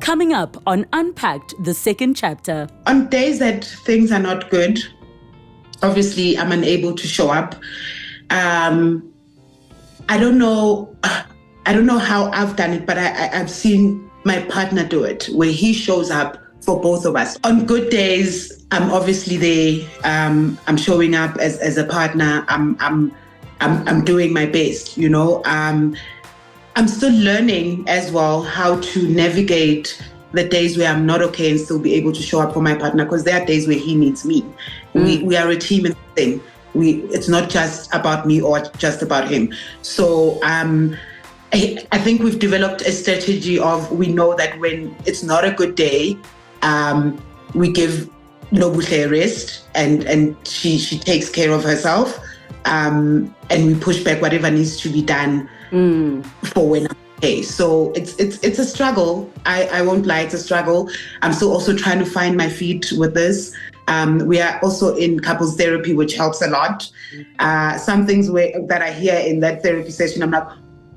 Coming up on Unpacked, the second chapter. On days that things are not good, obviously I'm unable to show up. I don't know how I've done it, but I've seen my partner do it, where he shows up for both of us. On good days, I'm obviously there. I'm showing up as a partner. I'm doing my best, you know. I'm still learning as well how to navigate the days where I'm not okay and still be able to show up for my partner, because there are days where he needs me. We are a team in this thing. It's not just about me or just about him. So I think we've developed a strategy of, we know that when it's not a good day, we give Nobuhle a rest and she takes care of herself, and we push back whatever needs to be done for when I'm okay. So it's a struggle. I won't lie, it's a struggle. I'm still also trying to find my feet with this. We are also in couples therapy, which helps a lot. Some things that I hear in that therapy session, I'm like,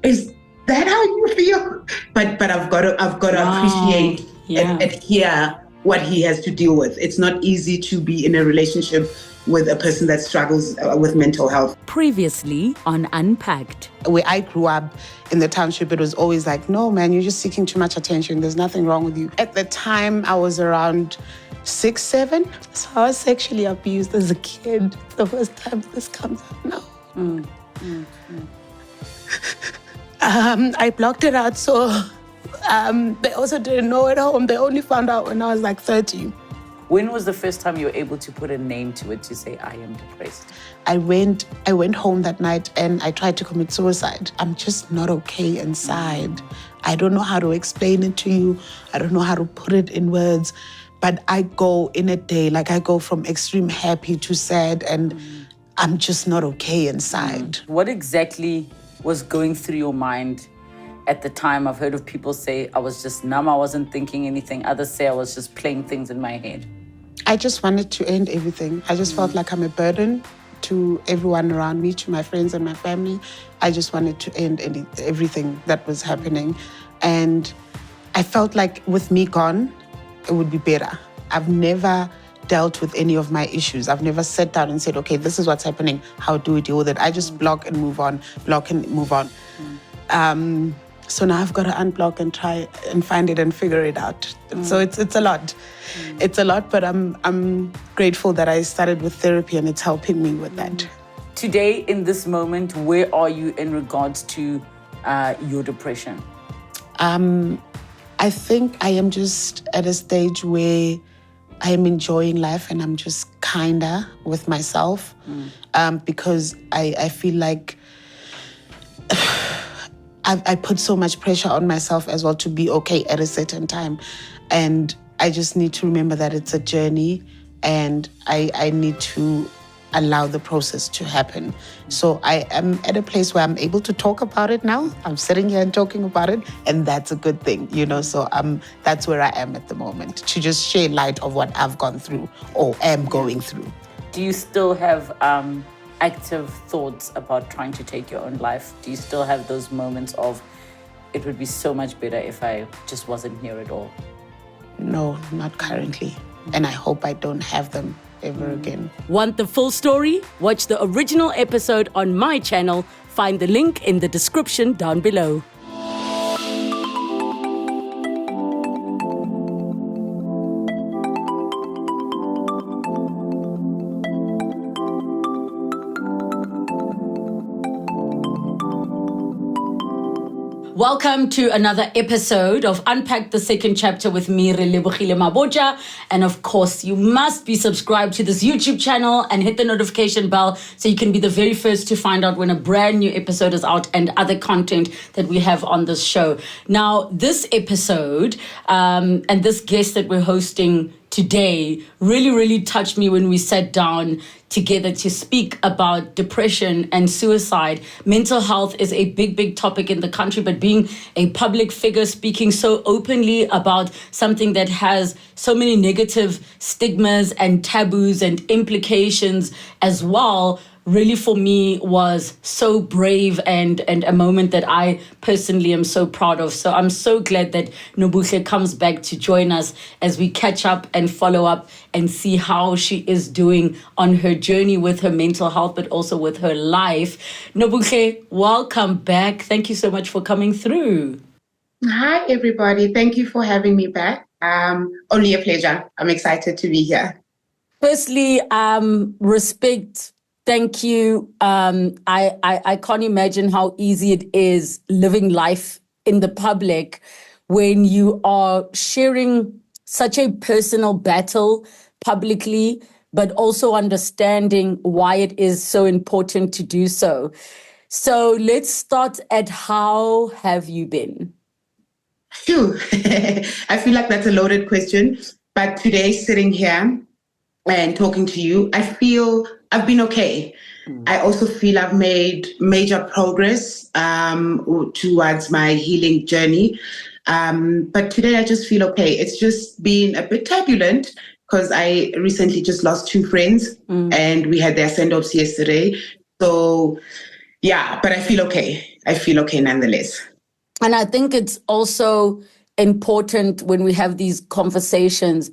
is that how you feel? But I've got to appreciate and hear what he has to deal with. It's not easy to be in a relationship with a person that struggles with mental health. Previously on Unpacked. Where I grew up in the township, it was always like, no, man, you're just seeking too much attention. There's nothing wrong with you. At the time, I was around 6, 7. So I was sexually abused as a kid. The first time this comes up now. I blocked it out, so they also didn't know at home. They only found out when I was like 30. When was the first time you were able to put a name to it, to say, I am depressed? I went home that night and I tried to commit suicide. I'm just not okay inside. I don't know how to explain it to you. I don't know how to put it in words. But I go in a day, like I go from extreme happy to sad, and I'm just not okay inside. What exactly was going through your mind at the time? I've heard of people say, I was just numb, I wasn't thinking anything. Others say I was just playing things in my head. I just wanted to end everything. I just felt like I'm a burden to everyone around me, to my friends and my family. I just wanted to end everything that was happening. And I felt like with me gone, it would be better. I've never dealt with any of my issues. I've never sat down and said, okay, this is what's happening. How do we deal with it? I just block and move on, block and move on. So now I've got to unblock and try and find it and figure it out. So it's a lot. It's a lot, but I'm grateful that I started with therapy and it's helping me with that. Today, in this moment, where are you in regards to your depression? I think I am just at a stage where I am enjoying life and I'm just kinder with myself, because I feel like I put so much pressure on myself as well to be okay at a certain time. And I just need to remember that it's a journey and I need to allow the process to happen. So I am at a place where I'm able to talk about it now. I'm sitting here and talking about it, and that's a good thing, you know. So that's where I am at the moment, to just share light of what I've gone through or am going through. Do you still have active thoughts about trying to take your own life? Do you still have those moments of, it would be so much better if I just wasn't here at all? No, not currently. And I hope I don't have them ever again. Want the full story? Watch the original episode on my channel. Find the link in the description down below. Welcome to another episode of Unpacked, the second chapter with me, Nobuhle Maboja. And of course, you must be subscribed to this YouTube channel and hit the notification bell so you can be the very first to find out when a brand new episode is out and other content that we have on this show. Now, this episode and this guest that we're hosting today really touched me when we sat down together to speak about depression and suicide. Mental health is a big topic in the country, but being a public figure speaking so openly about something that has so many negative stigmas and taboos and implications as well, really for me was so brave and a moment that I personally am so proud of. So I'm so glad that Nobuhle comes back to join us as we catch up and follow up and see how she is doing on her journey with her mental health, but also with her life. Nobuhle, welcome back. Thank you so much for coming through. Hi, everybody. Thank you for having me back. Only a pleasure. I'm excited to be here. Firstly, respect. Thank you. I can't imagine how easy it is living life in the public when you are sharing such a personal battle publicly, but also understanding why it is so important to do so. So let's start at how have you been? Phew. I feel like that's a loaded question, but today sitting here and talking to you, I feel I've been okay. I also feel I've made major progress towards my healing journey. But today I just feel okay. It's just been a bit turbulent because I recently just lost 2 friends and we had their send-offs yesterday. So yeah, but I feel okay. I feel okay nonetheless. And I think it's also important when we have these conversations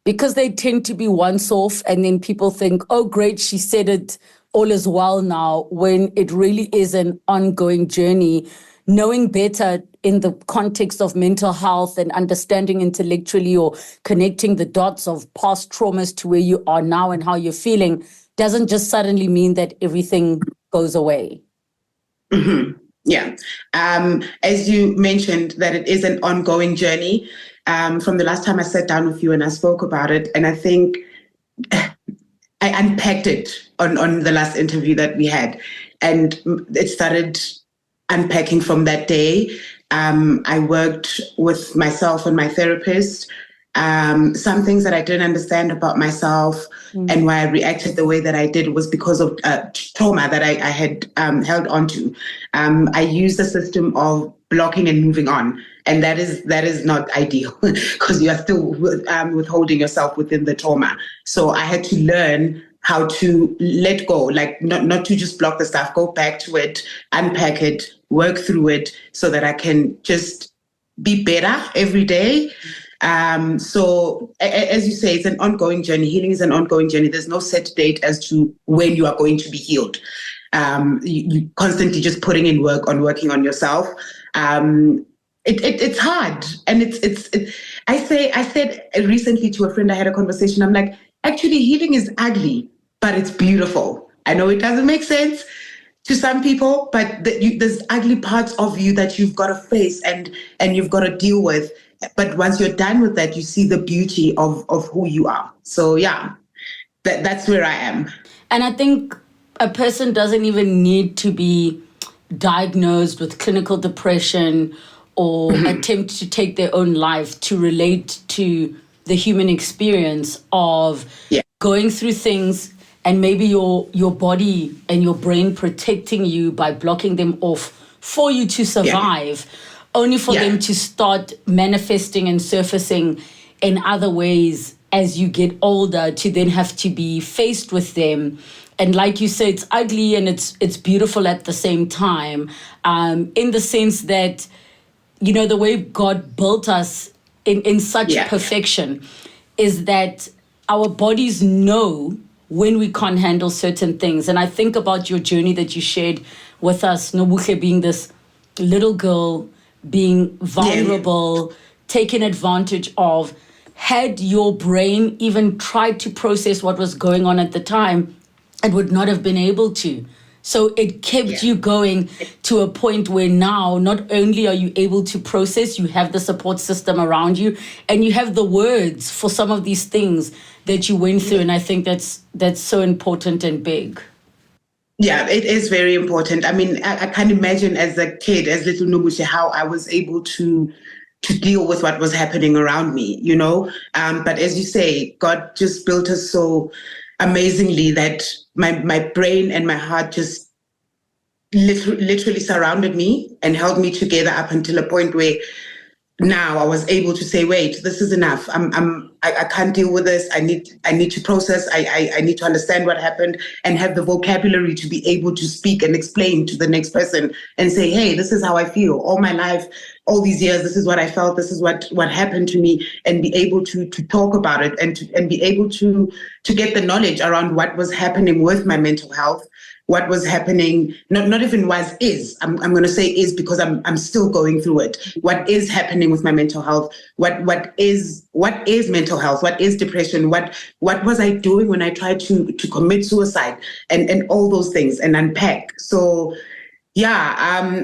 because they tend to be once off and then people think, oh, great, she said it, all is well now, when it really is an ongoing journey. Knowing better in the context of mental health and understanding intellectually or connecting the dots of past traumas to where you are now and how you're feeling doesn't just suddenly mean that everything goes away. Mm-hmm. Yeah. As you mentioned, that it is an ongoing journey. From the last time I sat down with you and I spoke about it, and I think I unpacked it on the last interview that we had, and it started unpacking from that day. I worked with myself and my therapist. Some things that I didn't understand about myself and why I reacted the way that I did was because of trauma that I had held on to. I used the system of blocking and moving on. And that is not ideal because you are still withholding yourself within the trauma. So I had to learn how to let go, like not to just block the stuff, go back to it, unpack it, work through it so that I can just be better every day. So as you say, it's an ongoing journey. Healing is an ongoing journey. There's no set date as to when you are going to be healed. You constantly just putting in work on working on yourself. It's hard. And I said recently to a friend, I had a conversation. I'm like, actually healing is ugly, but it's beautiful. I know it doesn't make sense to some people, but there's ugly parts of you that you've got to face and you've got to deal with. But once you're done with that, you see the beauty of who you are. So yeah, that's where I am. And I think a person doesn't even need to be diagnosed with clinical depression or attempt to take their own life to relate to the human experience of going through things and maybe your body and your brain protecting you by blocking them off for you to survive. Only for them to start manifesting and surfacing in other ways as you get older, to then have to be faced with them. And like you said, it's ugly and it's beautiful at the same time, in the sense that, you know, the way God built us in such perfection is that our bodies know when we can't handle certain things. And I think about your journey that you shared with us, Nobuhle, being this little girl, being vulnerable, taken advantage of. Had your brain even tried to process what was going on at the time, it would not have been able to. So it kept you going to a point where now not only are you able to process, you have the support system around you and you have the words for some of these things that you went through. And I think that's so important and big. Yeah, it is very important. I mean, I can't imagine as a kid, as little Nobuhle, how I was able to deal with what was happening around me, you know. But as you say, God just built us so amazingly that my brain and my heart just literally surrounded me and held me together up until a point where now I was able to say, wait, this is enough. I can't deal with this. I need to process. I need to understand what happened and have the vocabulary to be able to speak and explain to the next person and say, hey, this is how I feel all my life, all these years. This is what I felt. This is what happened to me, and be able to talk about it and be able to get the knowledge around what was happening with my mental health. What was happening, not even was, is. I'm going to say is because I'm still going through it. What is happening with my mental health? What is mental health? What is depression? What was I doing when I tried to commit suicide? And all those things, and unpack. So yeah,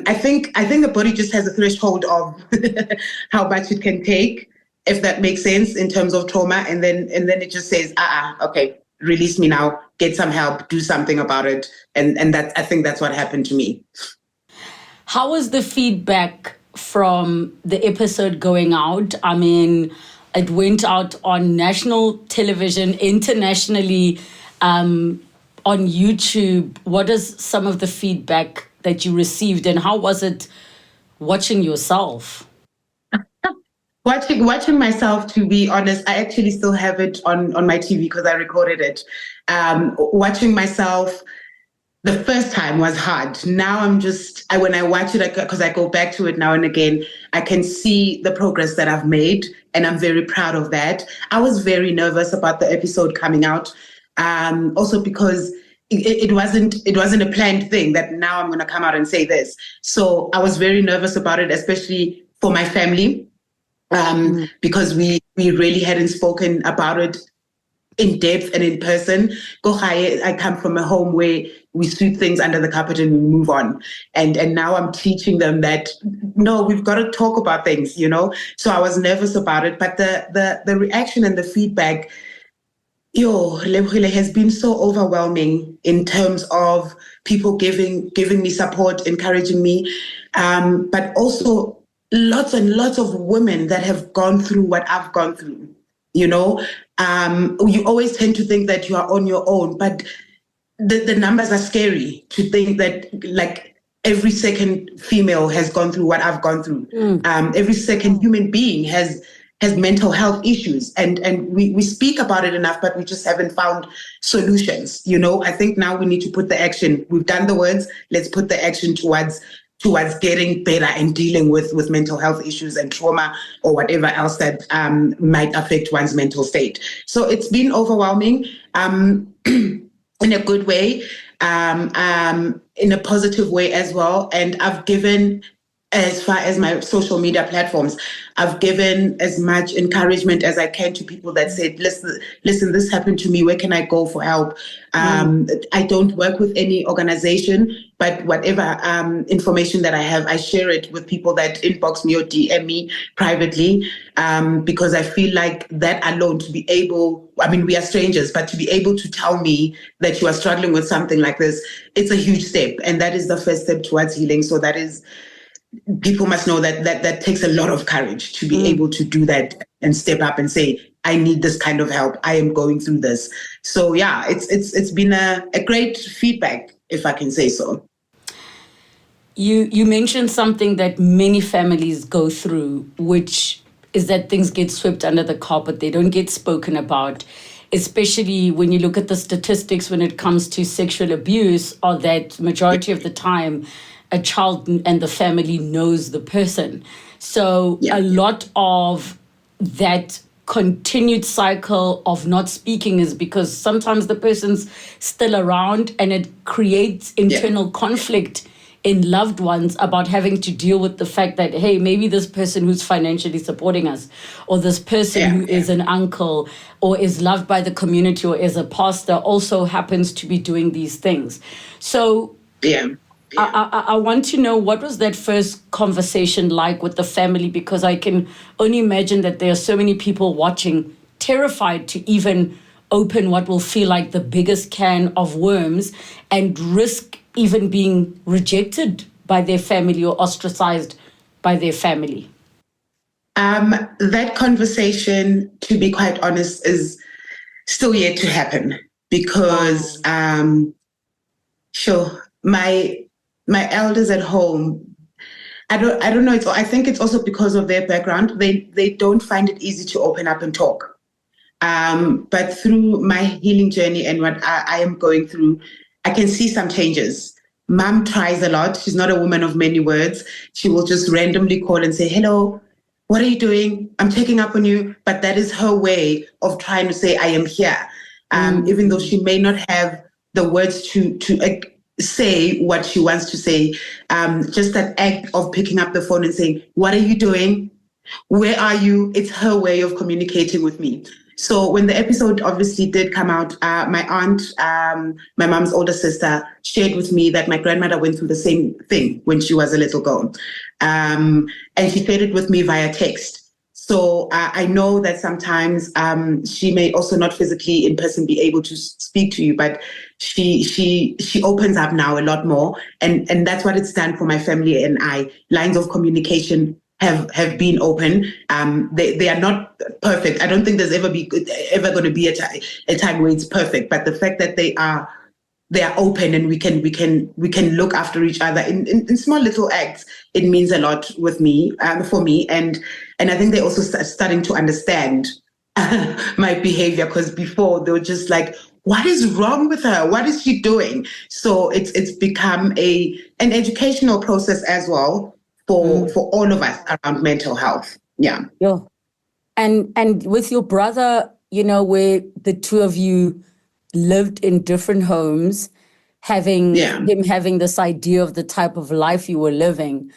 I think the body just has a threshold of how much it can take, if that makes sense, in terms of trauma, and then it just says, okay, release me now, get some help, do something about it. And that, I think that's what happened to me. How was the feedback from the episode going out? I mean, it went out on national television, internationally, on YouTube. What is some of the feedback that you received, and how was it watching yourself? Watching myself, to be honest, I actually still have it on my TV because I recorded it. Watching myself the first time was hard. Now when I watch it, because I go back to it now and again, I can see the progress that I've made, and I'm very proud of that. I was very nervous about the episode coming out, also because it wasn't a planned thing that now I'm going to come out and say this. So I was very nervous about it, especially for my family. Because we really hadn't spoken about it in depth and in person. I come from a home where we sweep things under the carpet and we move on. And now I'm teaching them that, no, we've got to talk about things, So I was nervous about it. But the reaction and the feedback, Nobuhle, has been so overwhelming in terms of people giving me support, encouraging me, but also lots and lots of women that have gone through what I've gone through. You always tend to think that you are on your own, but the numbers are scary to think that like every second female has gone through what I've gone through. Every second human being has mental health issues, and we speak about it enough, but we just haven't found solutions. I think now we need to put the action. We've done the words, let's put the action towards getting better and dealing with mental health issues and trauma or whatever else that might affect one's mental state. So it's been overwhelming in a good way, in a positive way as well. And I've given, as far as my social media platforms, I've given as much encouragement as I can to people that said, listen, this happened to me. Where can I go for help? I don't work with any organization, but whatever information that I have, I share it with people that inbox me or DM me privately, because I feel like that alone, to be able, we are strangers, but to be able to tell me that you are struggling with something like this, it's a huge step. And that is the first step towards healing. So that is, people must know that takes a lot of courage to be able to do that and step up and say, I need this kind of help. I am going through this. So yeah, it's been a great feedback, if I can say so. You mentioned something that many families go through, which is that things get swept under the carpet. They don't get spoken about, especially when you look at the statistics when it comes to sexual abuse, or that majority of the time a child and the family knows the person. So a lot of that continued cycle of not speaking is because sometimes the person's still around, and it creates internal conflict in loved ones about having to deal with the fact that, hey, maybe this person who's financially supporting us, or this person who is an uncle or is loved by the community or is a pastor, also happens to be doing these things. So I want to know, what was that first conversation like with the family? Because I can only imagine that there are so many people watching, terrified to even open what will feel like the biggest can of worms and risk even being rejected by their family or ostracized by their family. That conversation, to be quite honest, is still yet to happen, because my elders at home, I don't know. I think it's also because of their background. They don't find it easy to open up and talk. But through my healing journey and what I am going through, I can see some changes. Mom tries a lot. She's not a woman of many words. She will just randomly call and say, hello, what are you doing? I'm checking up on you. But that is her way of trying to say, I am here. Even though she may not have the words to say what she wants to say, just that act of picking up the phone and saying, what are you doing? Where are you? It's her way of communicating with me. So when the episode obviously did come out, my aunt, my mom's older sister, shared with me that my grandmother went through the same thing when she was a little girl. And she shared it with me via text. So I know that sometimes she may also not physically in person be able to speak to you, but she opens up now a lot more. And that's what it's done for my family and I. Lines of communication have been open. They are not perfect. I don't think there's ever going to be a time where it's perfect. But the fact that they are open and we can look after each other in small little acts, it means a lot with me, for me. And I think they're also starting to understand my behavior, because before they were just like, what is wrong with her? What is she doing? So it's become an educational process as well for all of us around mental health. Yeah. And with your brother, where the two of you lived in different homes, him having this idea of the type of life you were living.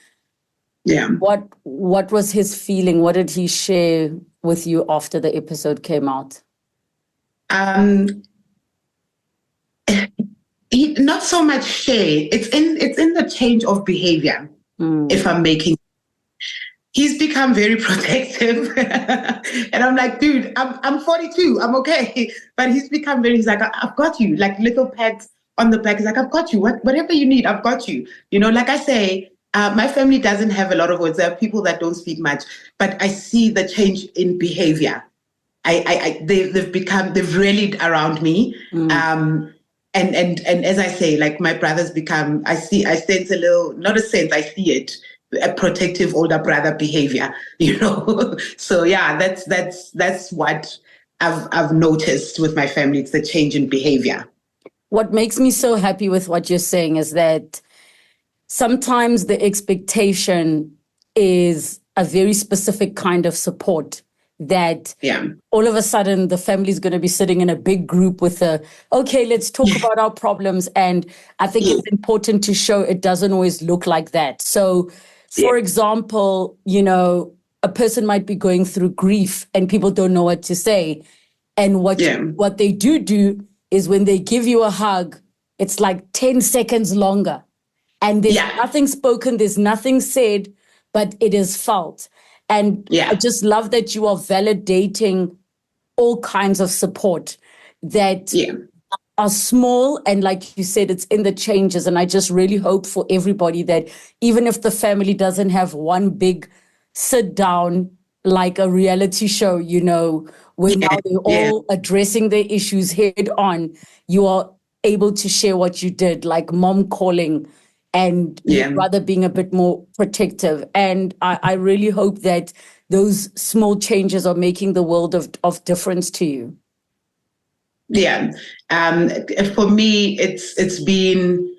Yeah. What was his feeling? What did he share with you after the episode came out? He not so much share. It's in the change of behavior. If I'm making, he's become very protective, and I'm like, dude, I'm 42, I'm okay. But he's like, I've got you, like little pats on the back. He's like, I've got you. Whatever you need, I've got you. Like I say, my family doesn't have a lot of words. There are people that don't speak much, but I see the change in behavior. They've rallied around me. And as I say, like my brother's become, I sense a little, not a sense, I see it, a protective older brother behavior, So yeah, that's what I've noticed with my family. It's the change in behavior. What makes me so happy with what you're saying is that sometimes the expectation is a very specific kind of support that all of a sudden the family is going to be sitting in a big group with okay, let's talk about our problems. And I think it's important to show it doesn't always look like that. So, for example, a person might be going through grief and people don't know what to say. And what they do is when they give you a hug, it's like 10 seconds longer. And there's nothing spoken, there's nothing said, but it is felt. And I just love that you are validating all kinds of support that are small. And like you said, it's in the changes. And I just really hope for everybody that even if the family doesn't have one big sit down like a reality show, where now they're all addressing their issues head on, you are able to share what you did, like mom calling and your brother being a bit more protective. And I really hope that those small changes are making the world of difference to you. Yeah. For me, it's been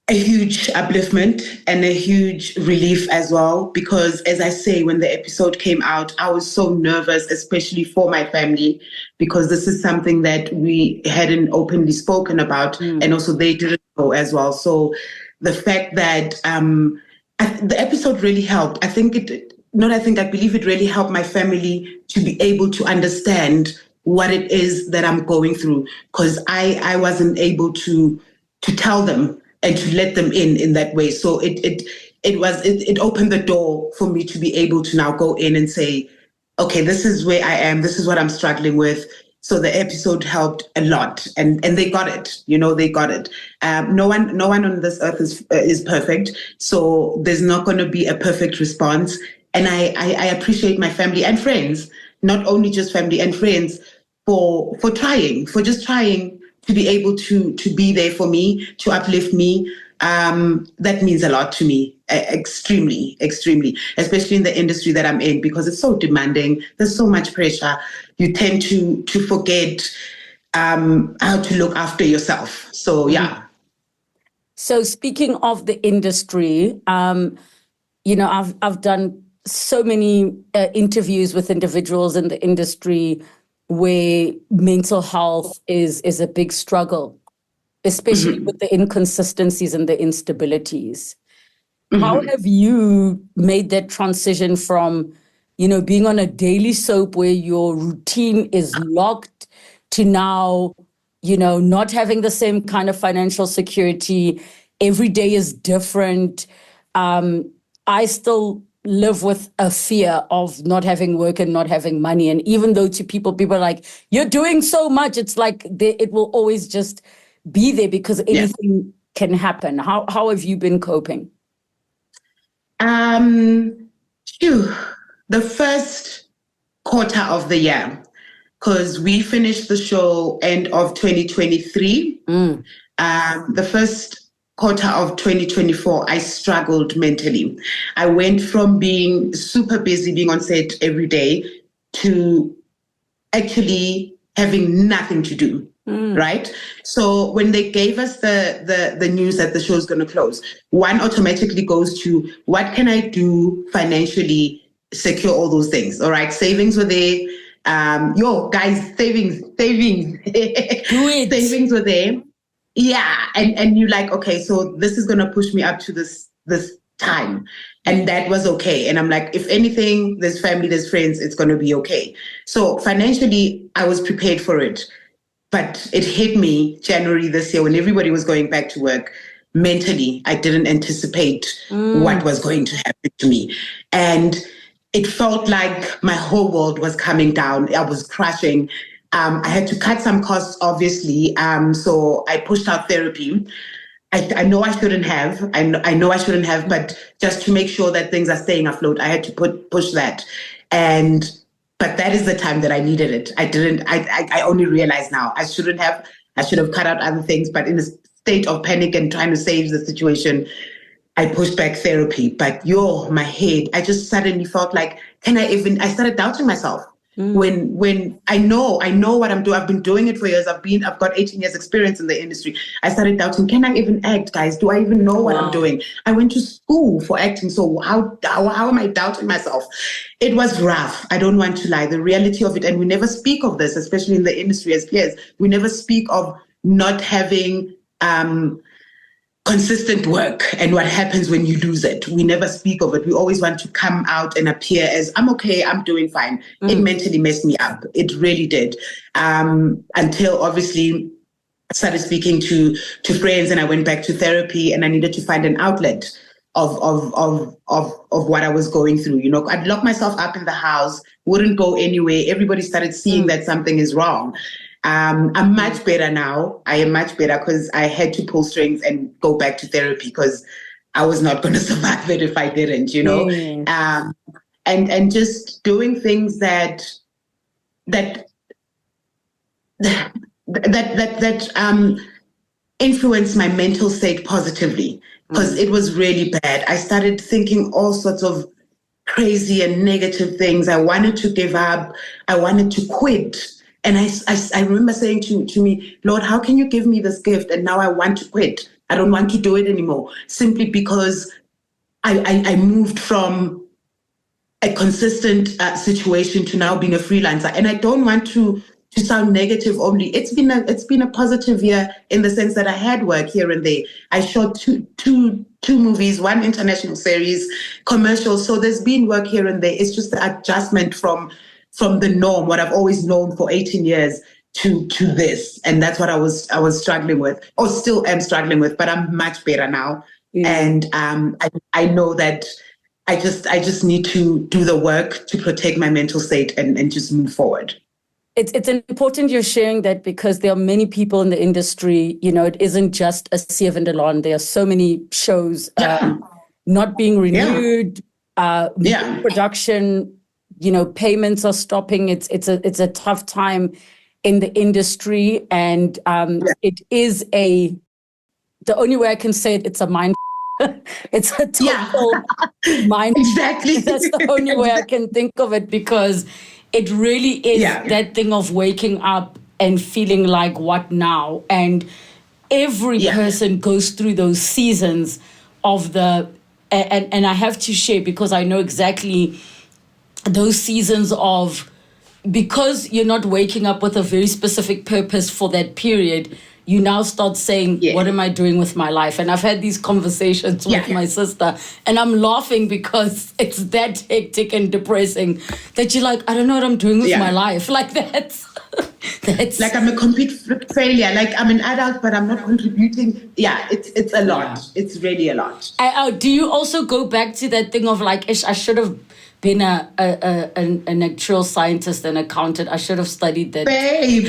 a huge upliftment and a huge relief as well, because as I say, when the episode came out, I was so nervous, especially for my family, because this is something that we hadn't openly spoken about, and also they didn't know as well. So the fact that the episode really helped, I believe it really helped my family to be able to understand what it is that I'm going through, because I wasn't able to tell them and to let them in that way. So it opened the door for me to be able to now go in and say, okay, this is where I am, this is what I'm struggling with. So the episode helped a lot, and they got it. They got it. No one on this earth is perfect, so there's not going to be a perfect response. And I appreciate my family and friends, not only just family and friends, for just trying to be able to be there for me, to uplift me. That means a lot to me. extremely, especially in the industry that I'm in, because it's so demanding. There's so much pressure. You tend to forget how to look after yourself. So, yeah. So speaking of the industry, I've done so many interviews with individuals in the industry where mental health is a big struggle, especially with the inconsistencies and the instabilities. How have you made that transition from, being on a daily soap where your routine is locked to now, not having the same kind of financial security? Every day is different. I still live with a fear of not having work and not having money. And even though to people are like, you're doing so much, it's like it will always just be there because anything can happen. How have you been coping? The first quarter of the year, because we finished the show end of 2023. The first quarter of 2024, I struggled mentally. I went from being super busy, being on set every day, to actually having nothing to do. Right? So when they gave us the news that the show's going to close, one automatically goes to, what can I do financially secure all those things? All right, savings were there. Guys, savings. Do it. Savings were there. Yeah, and you're like, okay, so this is going to push me up to this time. And that was okay. And I'm like, if anything, there's family, there's friends, it's going to be okay. So financially, I was prepared for it. But it hit me January this year when everybody was going back to work. Mentally, I didn't anticipate what was going to happen to me. And it felt like my whole world was coming down. I was crashing. I had to cut some costs, obviously. So I pushed out therapy. I know I shouldn't have. I know I shouldn't have, but just to make sure that things are staying afloat, I had to push that. But that is the time that I needed it. I only realize now I should have cut out other things, but in a state of panic and trying to save the situation, I pushed back therapy. But my head, I just suddenly felt like, I started doubting myself. When I know what I'm doing. I've been doing it for years. I've got 18 years experience in the industry. I started doubting, can I even act, guys? Do I even know what I'm doing? I went to school for acting. So how am I doubting myself? It was rough. I don't want to lie. The reality of it, and we never speak of this, especially in the industry as peers. We never speak of not having consistent work and what happens when you lose it. We never speak of it. We always want to come out and appear as, I'm okay, I'm doing fine. It mentally messed me up. It really did. Until obviously I started speaking to friends, and I went back to therapy, and I needed to find an outlet of what I was going through. I'd lock myself up in the house, wouldn't go anywhere. Everybody started seeing that something is wrong. I'm much better now. I am much better because I had to pull strings and go back to therapy because I was not going to survive it if I didn't, and just doing things that influence my mental state positively, because it was really bad. I started thinking all sorts of crazy and negative things. I wanted to give up. I wanted to quit. And I remember saying to me, Lord, how can you give me this gift? And now I want to quit. I don't want to do it anymore, simply because I moved from a consistent situation to now being a freelancer. And I don't want to sound negative only. It's been a positive year in the sense that I had work here and there. I shot two movies, one international series, commercials. So there's been work here and there. It's just the adjustment from the norm, what I've always known for 18 years to this. And that's what I was struggling with, or still am struggling with, but I'm much better now. And I know that I just need to do the work to protect my mental state and just move forward. It's important you're sharing that, because there are many people in the industry, it isn't just a Sea of Laan. There are so many shows not being renewed, production, payments are stopping. It's a tough time in the industry, and it is the only way I can say it, it's a mind It's a Yeah. total mind. Exactly. That's the only way I can think of it, because it really is Yeah. that thing of waking up and feeling like, what now? And every Yeah. person goes through those seasons of and I have to share, because I know exactly those seasons of, because you're not waking up with a very specific purpose for that period, you now start saying, Yeah. what am I doing with my life? And I've had these conversations with my sister, and I'm laughing because it's that hectic and depressing that you're like, I don't know what I'm doing with my life. Like that's like I'm a complete failure. Like I'm an adult, but I'm not contributing. Yeah, it's a lot. Yeah. It's really a lot. Do you also go back to that thing of like, I should have been an actual scientist and accountant. I should have studied that. Babe,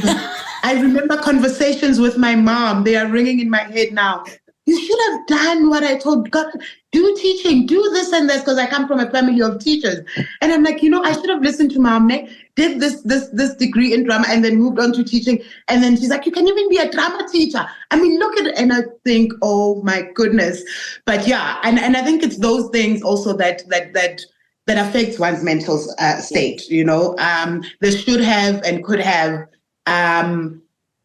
I remember conversations with my mom. They are ringing in my head now. You should have done what I told God. Do teaching, do this and this, because I come from a family of teachers. And I'm like, I should have listened to mom, did this degree in drama and then moved on to teaching. And then she's like, you can even be a drama teacher. I mean, look at it. And I think, oh my goodness. But yeah, and I think it's those things also that affects one's mental state, They should have and could have.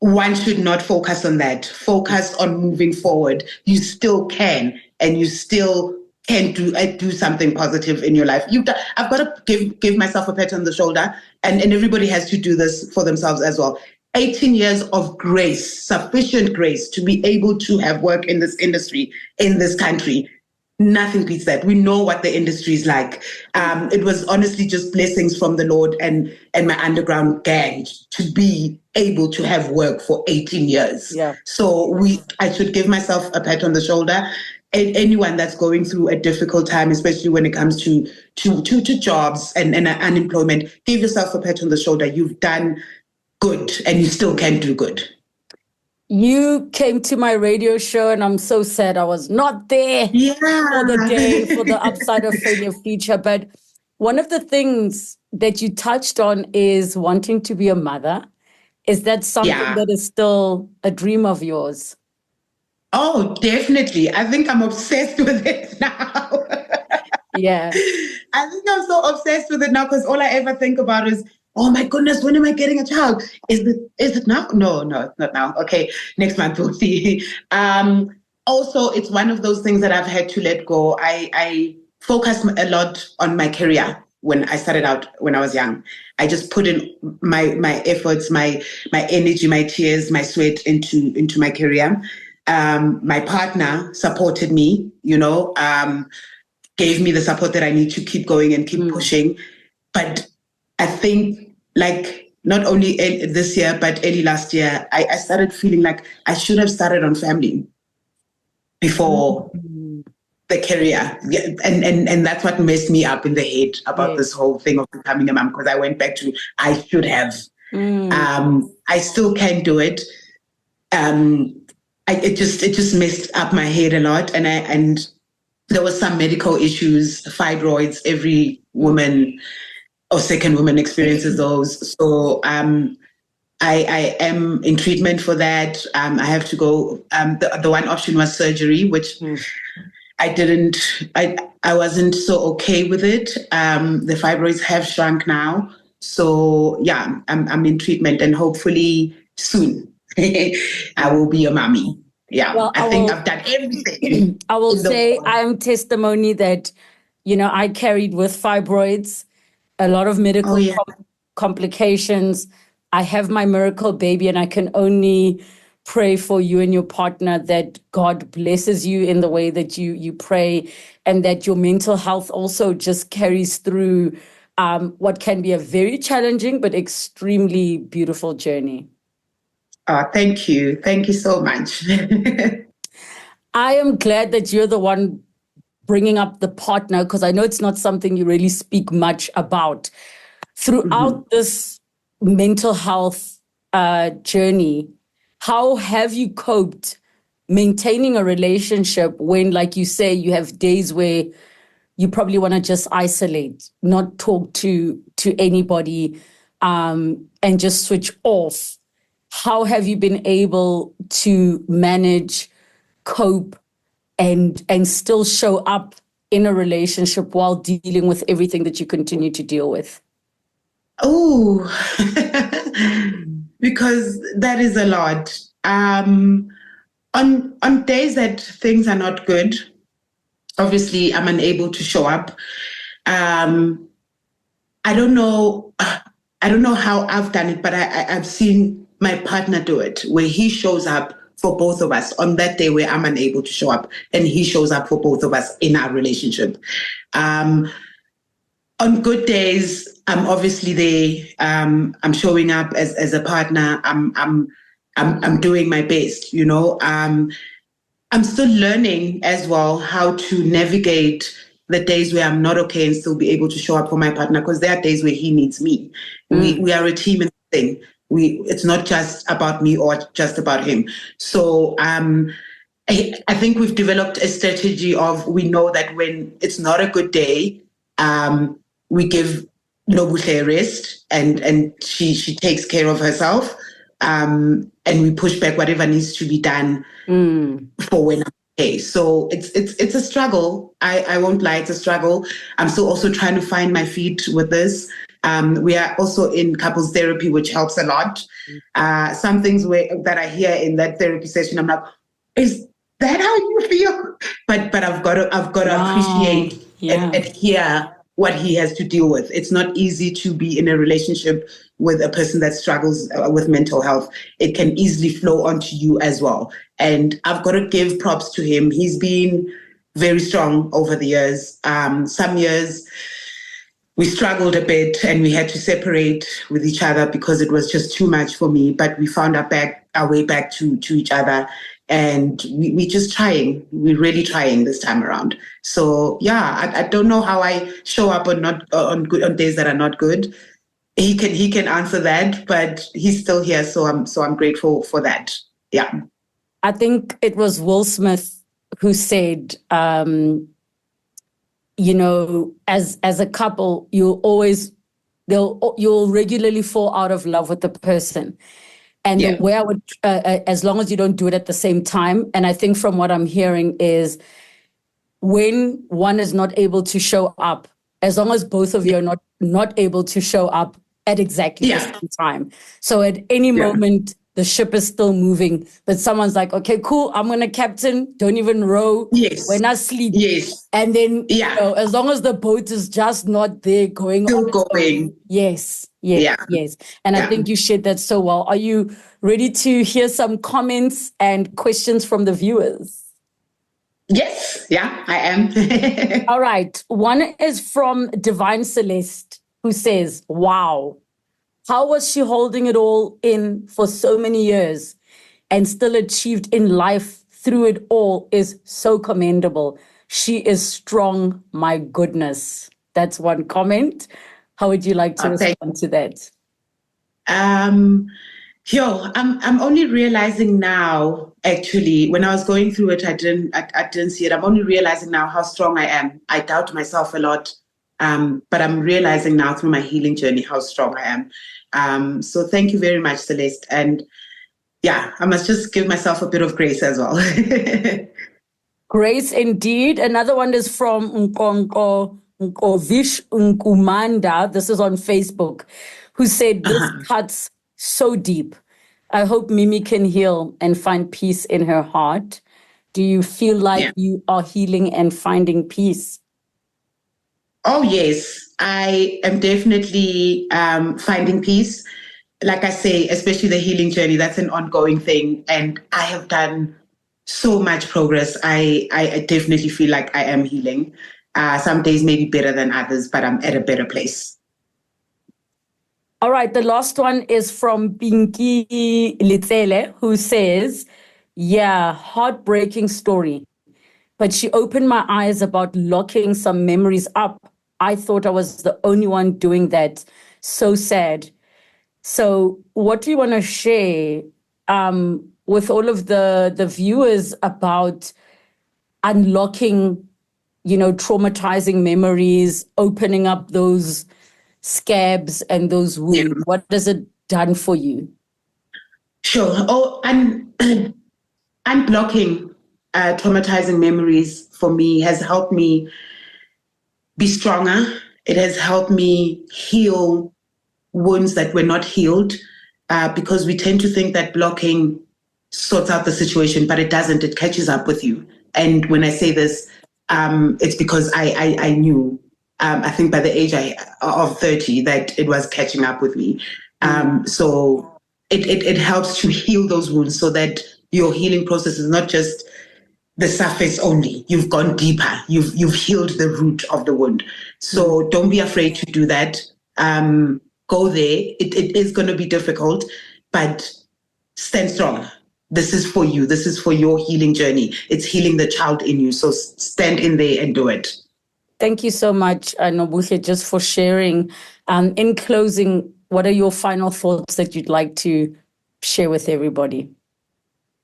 One should not focus on that. Focus on moving forward. You still can, and you still can do something positive in your life. I've got to give myself a pat on the shoulder, and everybody has to do this for themselves as well. 18 years of grace, sufficient grace to be able to have work in this industry, in this country. Nothing beats that. We know what the industry is like. It was honestly just blessings from the Lord and my underground gang to be able to have work for 18 years. Yeah. So I should give myself a pat on the shoulder. And anyone that's going through a difficult time, especially when it comes to jobs and unemployment, give yourself a pat on the shoulder. You've done good, and you still can do good. You came to my radio show, and I'm so sad I was not there for the day, for the Upside of Failure feature. But one of the things that you touched on is wanting to be a mother. Is that something that is still a dream of yours? Oh, definitely. I think I'm obsessed with it now. Yeah. I think I'm so obsessed with it now because all I ever think about is, oh my goodness, when am I getting a child? Is it now? No, it's not now. Okay, next month we'll see. Also, it's one of those things that I've had to let go. I focused a lot on my career when I started out when I was young. I just put in my efforts, my energy, my tears, my sweat into my career. My partner supported me, gave me the support that I need to keep going and keep pushing. But I think not only this year, but early last year, I started feeling like I should have started on family before the career. Yeah, and that's what messed me up in the head about this whole thing of becoming a mom, because I went back to, I should have. I still can't do it. It just messed up my head a lot. And there was some medical issues, fibroids. Every woman or second woman experiences those. So I am in treatment for that. I have to go. The one option was surgery, which I wasn't so okay with it. The fibroids have shrunk now. So yeah, I'm in treatment, and hopefully soon I will be a mommy. Yeah, well, I think I've done everything. I will say I am testimony that, I carried with fibroids, a lot of medical complications. I have my miracle baby, and I can only pray for you and your partner that God blesses you in the way that you pray, and that your mental health also just carries through what can be a very challenging but extremely beautiful journey. Thank you. Thank you so much. I am glad that you're the one bringing up the partner, because I know it's not something you really speak much about. Throughout this mental health journey, how have you coped maintaining a relationship when, like you say, you have days where you probably want to just isolate, not talk to anybody, and just switch off? How have you been able to manage, cope, and still show up in a relationship while dealing with everything that you continue to deal with? Oh, because that is a lot. On days that things are not good, obviously I'm unable to show up. I don't know how I've done it, but I've seen my partner do it, where he shows up for both of us on that day where I'm unable to show up, and he shows up for both of us in our relationship. On good days, I'm obviously there. I'm showing up as a partner. I'm doing my best, you know. I'm still learning as well how to navigate the days where I'm not okay and still be able to show up for my partner, because there are days where he needs me. We are a team and thing. It's not just about me or just about him. So I think we've developed a strategy of, we know that when it's not a good day, we give Nobuhle a rest, and she takes care of herself, and we push back whatever needs to be done for when I'm okay. So it's a struggle. I won't lie, it's a struggle. I'm still also trying to find my feet with this. We are also in couples therapy, which helps a lot. Some things that I hear in that therapy session, I'm like, is that how you feel? But I've got to appreciate and hear what he has to deal with. It's not easy to be in a relationship with a person that struggles with mental health. It can easily flow onto you as well. And I've got to give props to him. He's been very strong over the years. Some years we struggled a bit and we had to separate with each other because it was just too much for me. But we found our way back to each other. And we're just trying. We're really trying this time around. So yeah, I don't know how I show up on days that are not good. He can answer that, but he's still here. So I'm grateful for that. Yeah. I think it was Will Smith who said, you know, as a couple, you'll regularly fall out of love with the person. And the way I would, as long as you don't do it at the same time. And I think from what I'm hearing is, when one is not able to show up, as long as both of you are not able to show up at exactly the same time. So at any moment, the ship is still moving, but someone's like, okay, cool, I'm going to captain, don't even row. Yes. We're not sleep. Yes. And then, you know, as long as the boat is just not there going still on its going. own. Yes. And I think you shared that so well. Are you ready to hear some comments and questions from the viewers? Yes. Yeah, I am. All right. One is from Divine Celeste, who says, wow, how was she holding it all in for so many years and still achieved in life through it all is so commendable. She is strong, my goodness. That's one comment. How would you like to respond to that? I'm only realizing now, actually, when I was going through it, I didn't see it. I'm only realizing now how strong I am. I doubt myself a lot, but I'm realizing now through my healing journey how strong I am. So thank you very much, Celeste. And yeah, I must just give myself a bit of grace as well. Grace indeed. Another one is from Nkovish Nkumanda. This is on Facebook, who said, this cuts so deep. I hope Mimi can heal and find peace in her heart. Do you feel like you are healing and finding peace? Oh, yes. I am definitely finding peace. Like I say, especially the healing journey, that's an ongoing thing. And I have done so much progress. I definitely feel like I am healing. Some days may be better than others, but I'm at a better place. All right, the last one is from Pinky Litsele, who says, yeah, heartbreaking story. But she opened my eyes about locking some memories up. I thought I was the only one doing that. So sad. So what do you want to share with all of the viewers about unlocking, traumatizing memories, opening up those scabs and those wounds? Yeah. What has it done for you? Sure. Oh, and unblocking traumatizing memories for me has helped me be stronger. It has helped me heal wounds that were not healed, because we tend to think that blocking sorts out the situation, but it doesn't. It catches up with you. And when I say this, it's because I knew, I think by the age of 30, that it was catching up with me. So it helps to heal those wounds so that your healing process is not just the surface only. You've gone deeper. You've healed the root of the wound. So don't be afraid to do that. Go there. It is going to be difficult, but stand strong. This is for you. This is for your healing journey. It's healing the child in you. So stand in there and do it. Thank you so much, Nobuhle, just for sharing. In closing, what are your final thoughts that you'd like to share with everybody?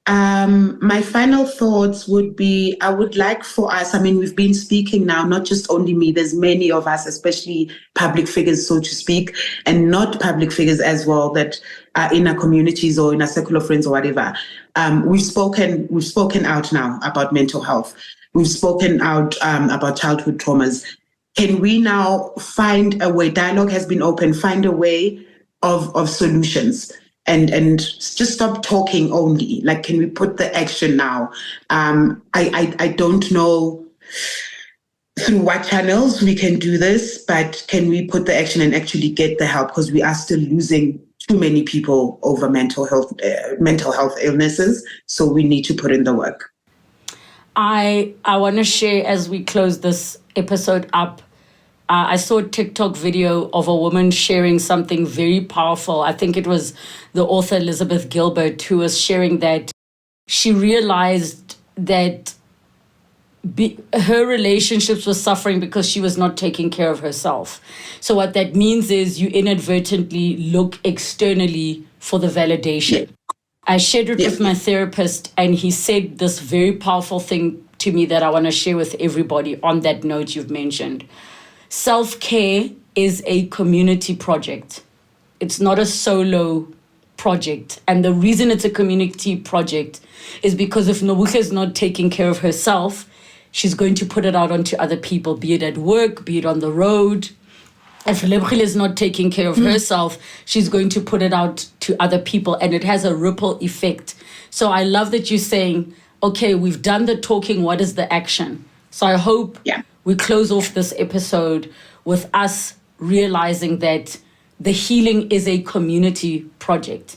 My final thoughts would be, I would like for us, I mean, we've been speaking now, not just only me, there's many of us, especially public figures, so to speak, and not public figures as well, that are in our communities or in our circle of friends or whatever. We've spoken out now about mental health. We've spoken out about childhood traumas. Can we now find a way? Dialogue has been open. Find a way of solutions. And just stop talking only. Like, can we put the action now? I don't know through what channels we can do this, but can we put the action and actually get the help? Because we are still losing too many people over mental health illnesses. So we need to put in the work. I want to share, as we close this episode up, I saw a TikTok video of a woman sharing something very powerful. I think it was the author Elizabeth Gilbert who was sharing that she realized that her relationships were suffering because she was not taking care of herself. So what that means is you inadvertently look externally for the validation. I shared it with my therapist, and he said this very powerful thing to me that I want to share with everybody on that note you've mentioned. Self-care is a community project. It's not a solo project. And the reason it's a community project is because if Nobuhle is not taking care of herself, she's going to put it out onto other people, be it at work, be it on the road. If Nobuhle is not taking care of herself, she's going to put it out to other people, and it has a ripple effect. So I love that you're saying, okay, we've done the talking, what is the action? So I hope we close off this episode with us realizing that the healing is a community project.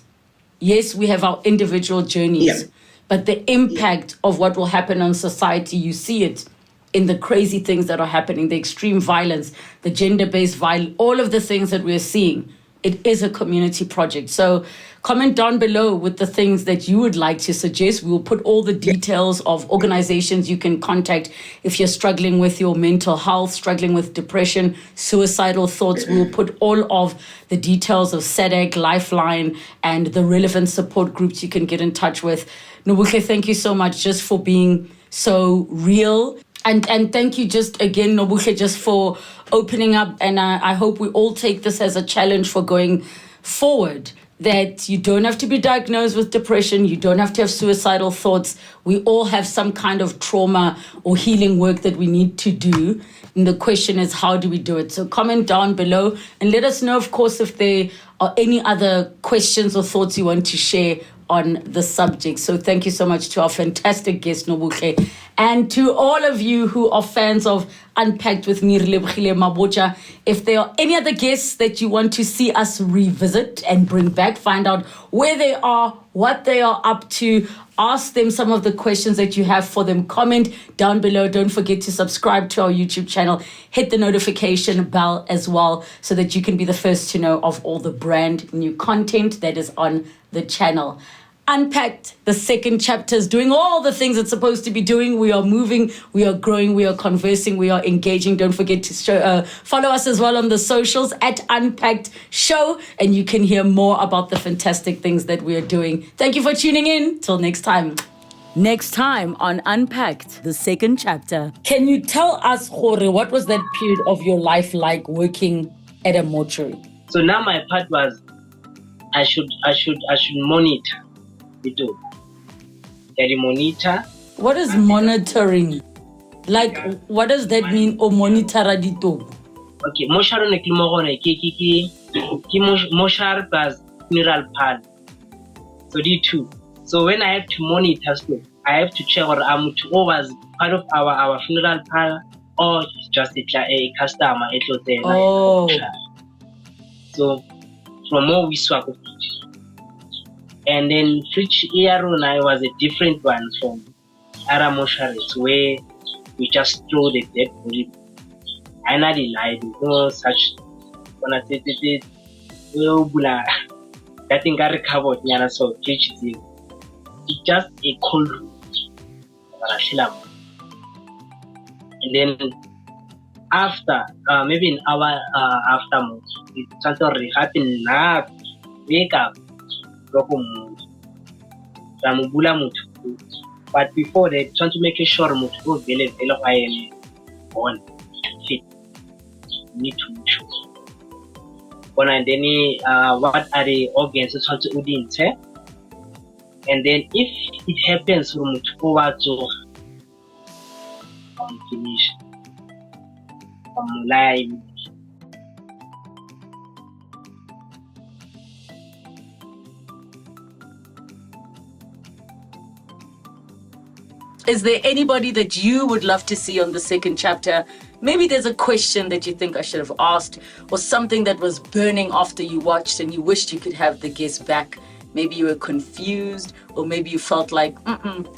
Yes, we have our individual journeys, but the impact of what will happen on society, you see it in the crazy things that are happening, the extreme violence, the gender-based violence, all of the things that we're seeing. It is a community project. So comment down below with the things that you would like to suggest. We will put all the details of organizations you can contact if you're struggling with your mental health, struggling with depression, suicidal thoughts. We will put all of the details of SADC, Lifeline, and the relevant support groups you can get in touch with. Nobuhle, thank you so much just for being so real. And thank you just again, Nobuhle, just for opening up. And I hope we all take this as a challenge for going forward, that you don't have to be diagnosed with depression. You don't have to have suicidal thoughts. We all have some kind of trauma or healing work that we need to do. And the question is, how do we do it? So comment down below and let us know, of course, if there are any other questions or thoughts you want to share on the subject. So thank you so much to our fantastic guest, Nobuhle, and to all of you who are fans of Unpacked with me, Nobuhle Mabotja. If there are any other guests that you want to see us revisit and bring back, find out where they are, what they are up to, ask them some of the questions that you have for them, comment down below. Don't forget to subscribe to our YouTube channel, hit the notification bell as well, so that you can be the first to know of all the brand new content that is on the channel. Unpacked, the second chapter, is doing all the things it's supposed to be doing. We are moving, we are growing, we are conversing, we are engaging. Don't forget to follow us as well on the socials at Unpacked Show, and you can hear more about the fantastic things that we are doing. Thank you for tuning in. Till next time. Next time on Unpacked, the second chapter. Can you tell us, Jorge, what was that period of your life like working at a mortuary? So now my part was I should monitor. You do. Monitor What is monitoring? Like, what does that mean? O monitora ditobo? Okay, mosharo ne ke mo gone ke moshar plus funeral plan. So the two. So when I have to monitor stuff, I have to check or who was part of our funeral plan or just a customer. Oh. So from more we swap. And then which year I was a different one from other mortuaries where we just throw the dead body. I not lied, no such that thing got recovered, so it's just a cold room. And then after, maybe an hour after, it something happened now, wake up, but before that, trying to make sure mutu vele on fit. Need to make sure. And then what are the organs trying to udinte? And then if it happens from forward to finish live. Is there anybody that you would love to see on the second chapter? Maybe there's a question that you think I should have asked, or something that was burning after you watched and you wished you could have the guest back. Maybe you were confused, or maybe you felt like,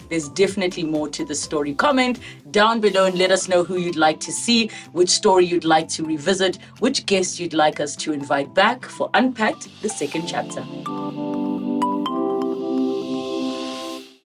there's definitely more to the story. Comment down below and let us know who you'd like to see, which story you'd like to revisit, which guest you'd like us to invite back for Unpacked, the second chapter.